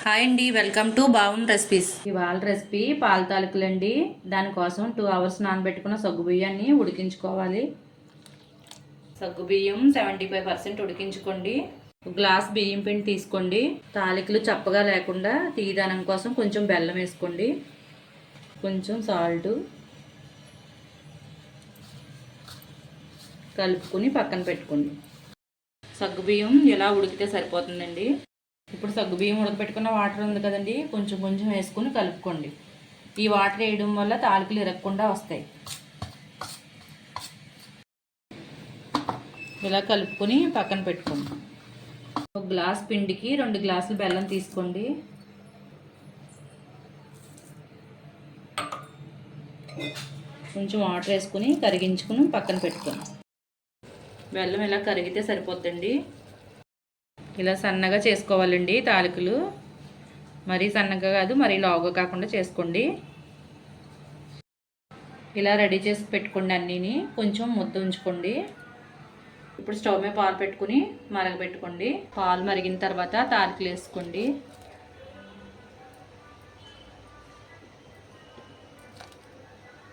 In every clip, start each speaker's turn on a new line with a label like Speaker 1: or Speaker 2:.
Speaker 1: Hi అండి, welcome to బావం recipes. ఇవాళ recipe పాల తాలికలండి. దానికోసం 2 అవర్స్ నానబెట్టుకున్న సగ్గుబియ్యాన్ని ఉడికించుకోవాలి. సగ్గుబియ్యం 75% ఉడికించుకోండి. ఒక గ్లాస్ బియ్యం పిండి తీసుకోండి. తాలికలు చప్పగా లేకుండా తీయదనం కోసం కొంచెం బెల్లం వేసుకోండి, కొంచెం సాల్ట్ కలుపుకొని పక్కన పెట్టుకోండి. సగ్గుబియ్యం ఇలా ఉడికితే సరిపోతుందండి. ఇప్పుడు సగ్గుబియ్యం ఉడకబెట్టుకున్న వాటర్ ఉంది కదండి, కొంచెం కొంచెం వేసుకొని కలుపుకోండి. ఈ వాటర్ వేయడం వల్ల తాలికలు ఇరగకుండా వస్తాయి. ఇలా కలుపుకొని పక్కన పెట్టుకోండి. ఒక గ్లాస్ పిండికి 2 గ్లాసులు బెల్లం తీసుకోండి. కొంచెం వాటర్ వేసుకొని కరిగించుకుని పక్కన పెట్టుకోండి. బెల్లం ఇలా కరిగితే సరిపోద్దండి. ఇలా సన్నగా చేసుకోవాలండి తాలికలు. మరీ సన్నగా కాదు, మరీ లావుగా కాకుండా చేసుకోండి. ఇలా రెడీ చేసి పెట్టుకోండి. అన్నీని కొంచెం ముద్ద ఉంచుకోండి. ఇప్పుడు స్టవ్ మీద పాలు పెట్టుకుని మరగబెట్టుకోండి. పాలు మరిగిన తర్వాత తాలికలు వేసుకోండి.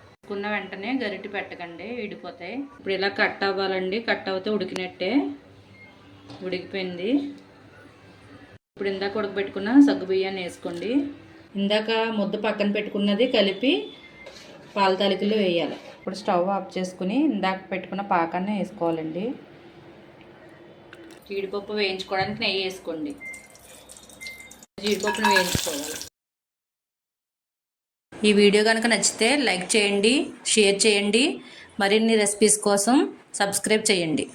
Speaker 1: వేసుకున్న వెంటనే గరిటె పెట్టకండి, విడిపోతాయి. ఇప్పుడు ఇలా కట్ అవ్వాలండి. కట్ అవుతే ఉడికినట్టే. ఉడికిపోయింది. ఇప్పుడు ఇందాక ఉడకబెట్టుకున్న సగ్గుబియ్యాన్ని వేసుకోండి. ఇందాక ముద్ద పక్కన పెట్టుకున్నది కలిపి పాల తాలికల్లో వేయాలి. ఇప్పుడు స్టవ్ ఆఫ్ చేసుకుని ఇందాక పెట్టుకున్న పాకాన్ని వేసుకోవాలండి. జీడిపప్పు వేయించుకోవడానికి నెయ్యి వేసుకోండి. జీడిపప్పును వేయించుకోవాలి. ఈ వీడియో కనుక నచ్చితే లైక్ చేయండి, షేర్ చేయండి. మరిన్ని రెసిపీస్ కోసం సబ్స్క్రైబ్ చేయండి.